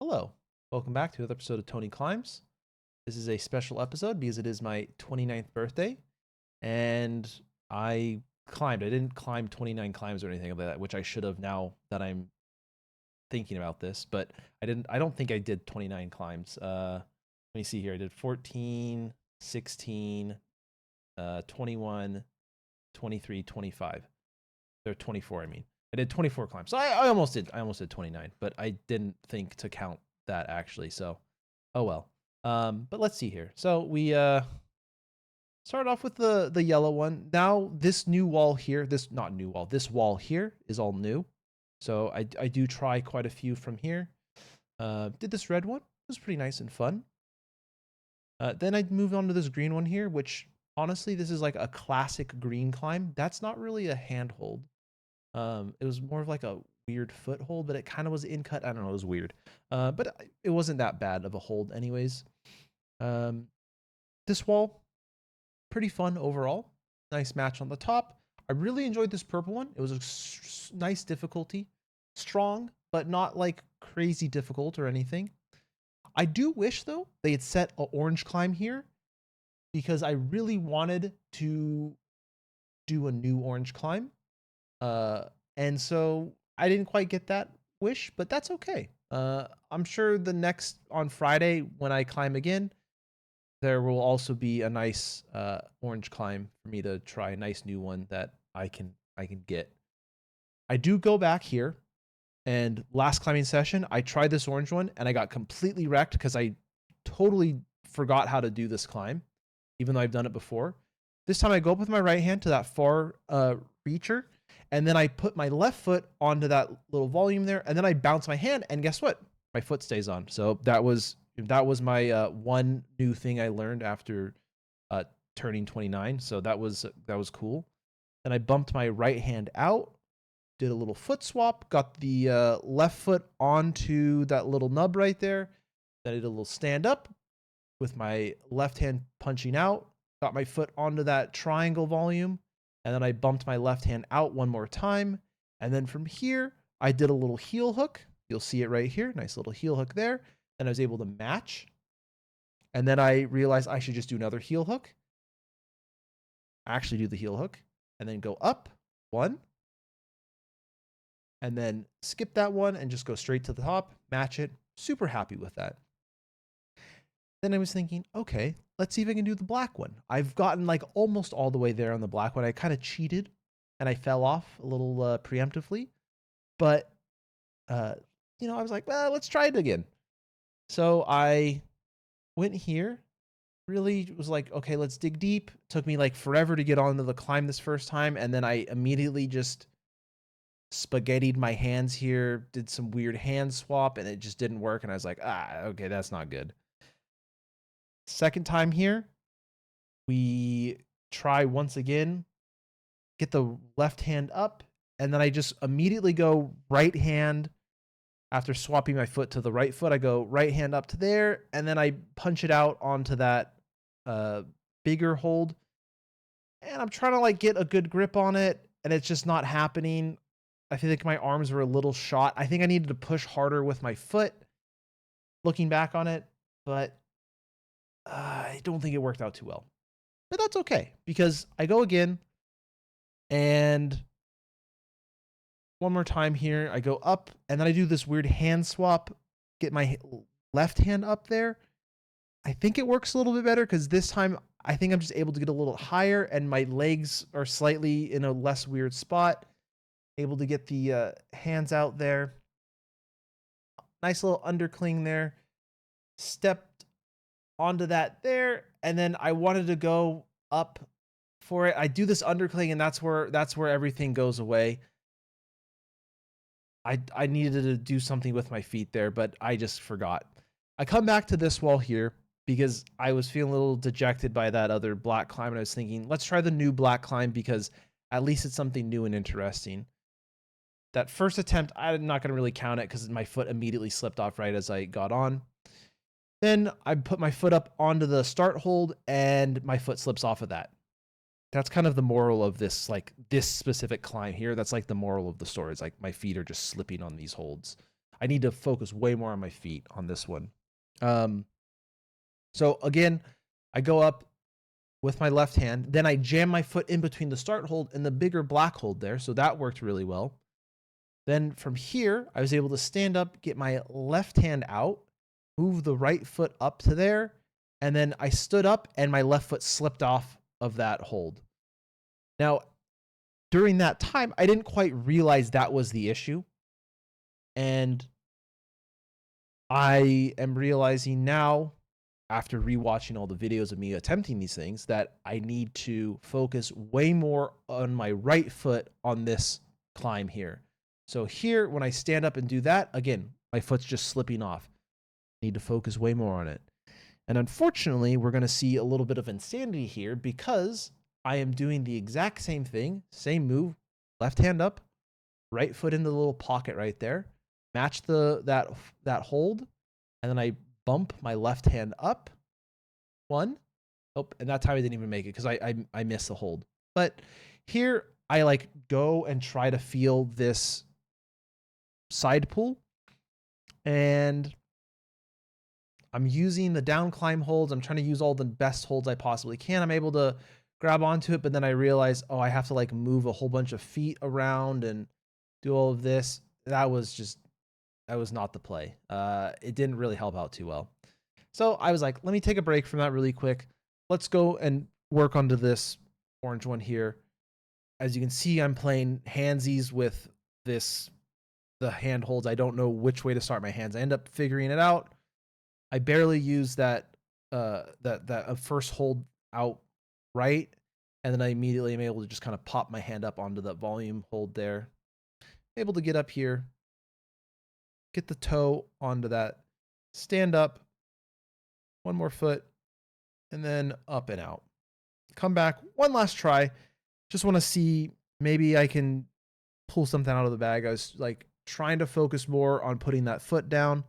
Hello, welcome back to another episode of Tony Climbs. This is a special episode because it is my 29th birthday, and I climbed. I didn't climb 29 climbs or anything like that, which I should have now that I'm thinking about this, but I didn't. I don't think I did 29 climbs. Let me see here. I did 14, 16, 21, 23, 25. They're 24, I mean. I did 24 climbs. So I almost did. I almost did 29, but I didn't think to count that actually. So, oh well. But let's see here. So we start off with the yellow one. Now this new wall here, this not new wall, this wall here is all new. So I do try quite a few from here. Did this red one. It was pretty nice and fun. Then I moved on to this green one here, which honestly, this is like a classic green climb. That's not really a handhold. It was more of like a weird foothold, but it kind of was in cut. I don't know. It was weird. But it wasn't that bad of a hold anyways. This wall, pretty fun overall. Nice match on the top. I really enjoyed this purple one. It was a nice difficulty. Strong, but not like crazy difficult or anything. I do wish though they had set an orange climb here because I really wanted to do a new orange climb. And so I didn't quite get that wish, but that's okay. I'm sure the next on Friday when I climb again, there will also be a nice orange climb for me to try, a nice new one that I can get. I do go back here, and last climbing session I tried this orange one and I got completely wrecked because I totally forgot how to do this climb, even though I've done it before. This time I go up with my right hand to that far reacher, and then I put my left foot onto that little volume there, and then I bounce my hand, and guess what? My foot stays on. So that was my one new thing I learned after turning 29. So that was cool. Then I bumped my right hand out, did a little foot swap, got the left foot onto that little nub right there. Then I did a little stand up with my left hand punching out, got my foot onto that triangle volume, and then I bumped my left hand out one more time. And then from here, I did a little heel hook. You'll see it right here. Nice little heel hook there. And I was able to match. And then I realized I should just do another heel hook. Actually do the heel hook. And then go up one. And then skip that one and just go straight to the top. Match it. Super happy with that. Then I was thinking, okay, let's see if I can do the black one. I've gotten like almost all the way there on the black one. I kind of cheated and I fell off a little preemptively. But, I was like, well, let's try it again. So I went here, really was like, okay, let's dig deep. Took me like forever to get onto the climb this first time. And then I immediately just spaghettied my hands here, did some weird hand swap, and it just didn't work. And I was like, okay, that's not good. Second time here, we try once again, get the left hand up, and then I just immediately go right hand. After swapping my foot to the right foot, I go right hand up to there, and then I punch it out onto that bigger hold. And I'm trying to like get a good grip on it, and it's just not happening. I feel like my arms were a little shot. I think I needed to push harder with my foot, looking back on it, but I don't think it worked out too well. But that's okay, because I go again, and one more time here, I go up, and then I do this weird hand swap, get my left hand up there. I think it works a little bit better, because this time I think I'm just able to get a little higher, and my legs are slightly in a less weird spot. Able to get the hands out there. Nice little undercling there. Stepped onto that there, and then I wanted to go up for it. I do this undercling, and that's where everything goes away. I needed to do something with my feet there, but I just forgot. I come back to this wall here because I was feeling a little dejected by that other black climb, and I was thinking, let's try the new black climb because at least it's something new and interesting. That first attempt, I'm not going to really count it because my foot immediately slipped off right as I got on. Then I put my foot up onto the start hold, and my foot slips off of that. That's kind of the moral of this, like this specific climb here. That's like the moral of the story. It's like my feet are just slipping on these holds. I need to focus way more on my feet on this one. So again, I go up with my left hand, then I jam my foot in between the start hold and the bigger black hold there. So that worked really well. Then from here, I was able to stand up, get my left hand out, move the right foot up to there, and then I stood up and my left foot slipped off of that hold. Now, during that time, I didn't quite realize that was the issue. And I am realizing now, after rewatching all the videos of me attempting these things, that I need to focus way more on my right foot on this climb here. So here, when I stand up and do that, again, my foot's just slipping off. I need to focus way more on it. And unfortunately, we're going to see a little bit of insanity here because I am doing the exact same thing, same move, left hand up, right foot in the little pocket right there, match that hold, and then I bump my left hand up. One. Oh, and that time I didn't even make it because I missed the hold. But here I like go and try to feel this side pull, and I'm using the down climb holds. I'm trying to use all the best holds I possibly can. I'm able to grab onto it, but then I realize, oh, I have to like move a whole bunch of feet around and do all of this. That was not the play. It didn't really help out too well. So I was like, let me take a break from that really quick. Let's go and work onto this orange one here. As you can see, I'm playing handsies with the hand holds. I don't know which way to start my hands. I end up figuring it out. I barely use that first hold out right, and then I immediately am able to just kind of pop my hand up onto the volume hold there. Able to get up here, get the toe onto that, stand up, one more foot, and then up and out. Come back, one last try. Just want to see maybe I can pull something out of the bag. I was like trying to focus more on putting that foot down,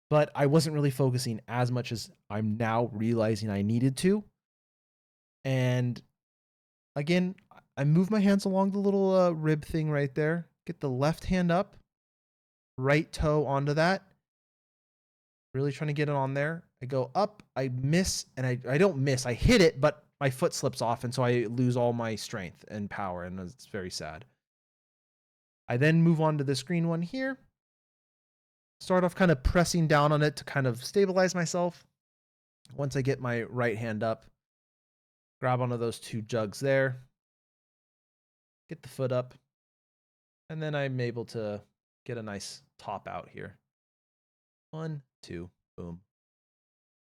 but I wasn't really focusing as much as I'm now realizing I needed to. And again, I move my hands along the little rib thing right there. Get the left hand up, right toe onto that. Really trying to get it on there. I go up, I miss, and I don't miss. I hit it, but my foot slips off, and so I lose all my strength and power, and it's very sad. I then move on to this green one here. Start off kind of pressing down on it to kind of stabilize myself. Once I get my right hand up, grab onto those two jugs there, get the foot up, and then I'm able to get a nice top out here. 1, 2, boom.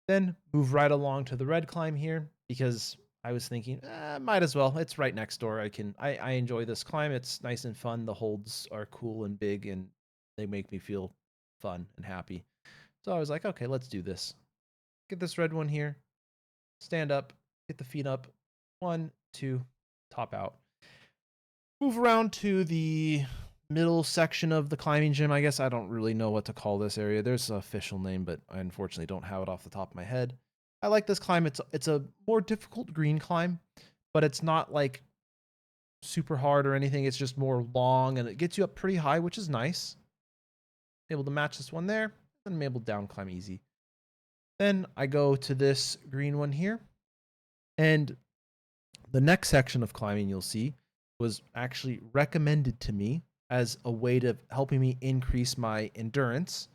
Then move right along to the red climb here because I was thinking, might as well. It's right next door. I enjoy this climb. It's nice and fun. The holds are cool and big, and they make me feel fun and happy. So I was like, okay, let's do this. Get this red one here. Stand up, get the feet up. 1, 2, top out. Move around to the middle section of the climbing gym. I guess I don't really know what to call this area. There's an official name, but I unfortunately don't have it off the top of my head. I like this climb. It's a more difficult green climb, but it's not like super hard or anything. It's just more long, and it gets you up pretty high, which is nice. Able to match this one there, and I'm able to down climb easy. Then I go to this green one here, and the next section of climbing you'll see was actually recommended to me as a way to helping me increase my endurance.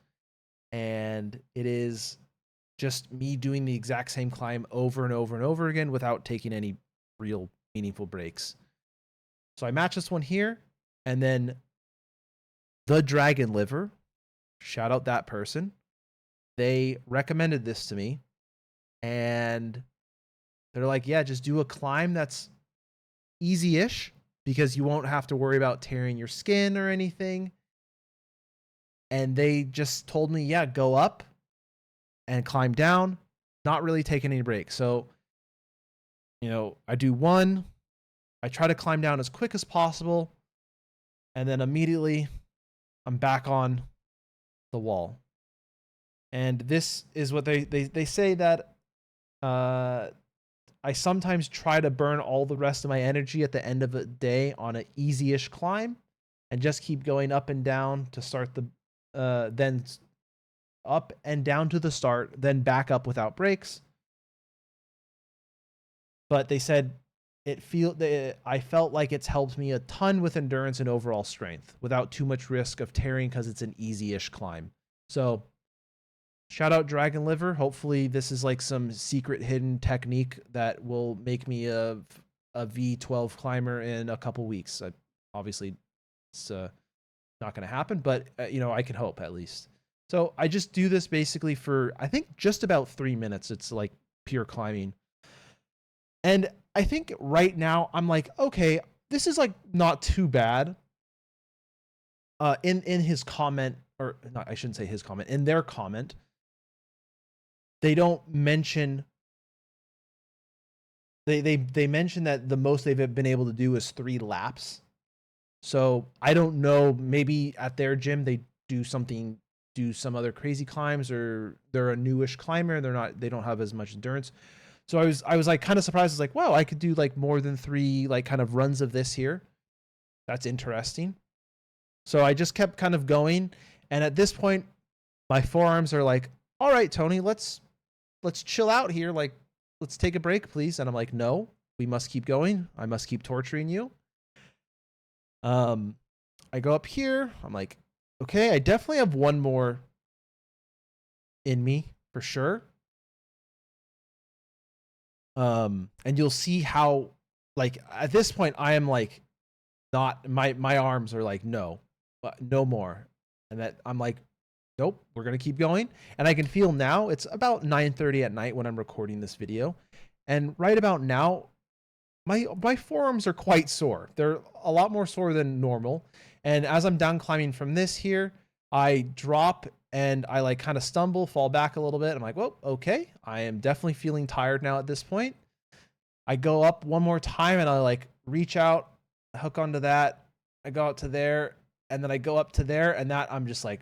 And it is just me doing the exact same climb over and over and over again without taking any real meaningful breaks. So I match this one here, and then the Dragon Liver, shout out that person, they recommended this to me, and they're like, yeah, just do a climb that's easy-ish because you won't have to worry about tearing your skin or anything. And they just told me, yeah, go up and climb down, not really taking any breaks. So, I do one, I try to climb down as quick as possible, and then immediately I'm back on the wall. And this is what they say that I sometimes try to burn all the rest of my energy at the end of a day on an easy-ish climb and just keep going up and down to start then up and down to the start, then back up without breaks. But they said I felt like it's helped me a ton with endurance and overall strength without too much risk of tearing because it's an easy-ish climb. So shout out Dragon Liver. Hopefully this is like some secret hidden technique that will make me a V12 climber in a couple weeks. Obviously it's not going to happen, but you know, I can hope at least. So I just do this basically for, I think, just about 3 minutes. It's like pure climbing. And I think right now I'm like, okay, this is like not too bad. In his comment, or not, I shouldn't say his comment, in their comment, they don't mention, they mention that the most they've been able to do is 3 laps. So I don't know, maybe at their gym they do some other crazy climbs, or they're a newish climber, they don't have as much endurance. So I was like kind of surprised. I was like, wow, I could do like more than 3 like kind of runs of this here. That's interesting. So I just kept kind of going, and at this point my forearms are like, all right, Tony, let's chill out here, like let's take a break, please. And I'm like, no, we must keep going. I must keep torturing you. I go up here. I'm like, okay, I definitely have one more in me for sure. And you'll see how, like, at this point I am like, not, my arms are like, no more. And that I'm like, nope, we're going to keep going. And I can feel now, it's about 9:30 at night when I'm recording this video. And right about now, my forearms are quite sore. They're a lot more sore than normal. And as I'm down climbing from this here, I drop and I like kind of stumble, fall back a little bit. I'm like, well, okay, I am definitely feeling tired now at this point. I go up one more time and I like reach out, hook onto that. I go out to there, and then I go up to there, and that I'm just like,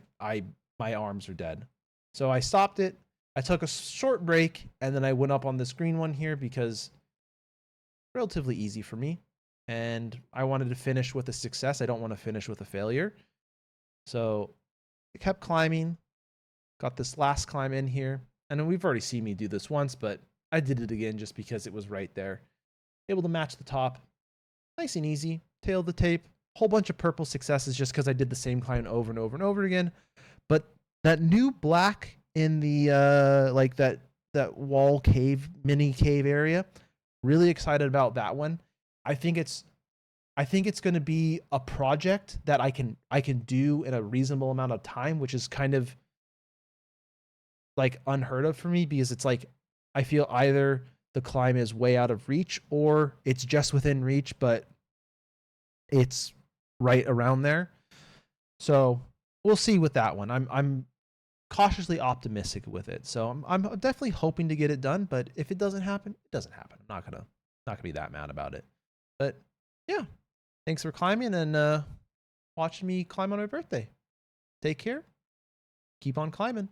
my arms are dead. So I stopped it. I took a short break, and then I went up on this green one here because relatively easy for me. And I wanted to finish with a success. I don't want to finish with a failure. So I kept climbing, got this last climb in here. And we've already seen me do this once, but I did it again just because it was right there. Able to match the top. Nice and easy. Tail of the tape. Whole bunch of purple successes just because I did the same climb over and over and over again. But that new black in the like that wall cave, mini cave area, really excited about that one. I think it's going to be a project that I can do in a reasonable amount of time, which is kind of like unheard of for me, because it's like I feel either the climb is way out of reach or it's just within reach, but it's right around there. So we'll see with that one. I'm cautiously optimistic with it. So I'm definitely hoping to get it done, but if it doesn't happen, it doesn't happen. I'm not gonna be that mad about it. But yeah, thanks for climbing and watching me climb on my birthday. Take care. Keep on climbing.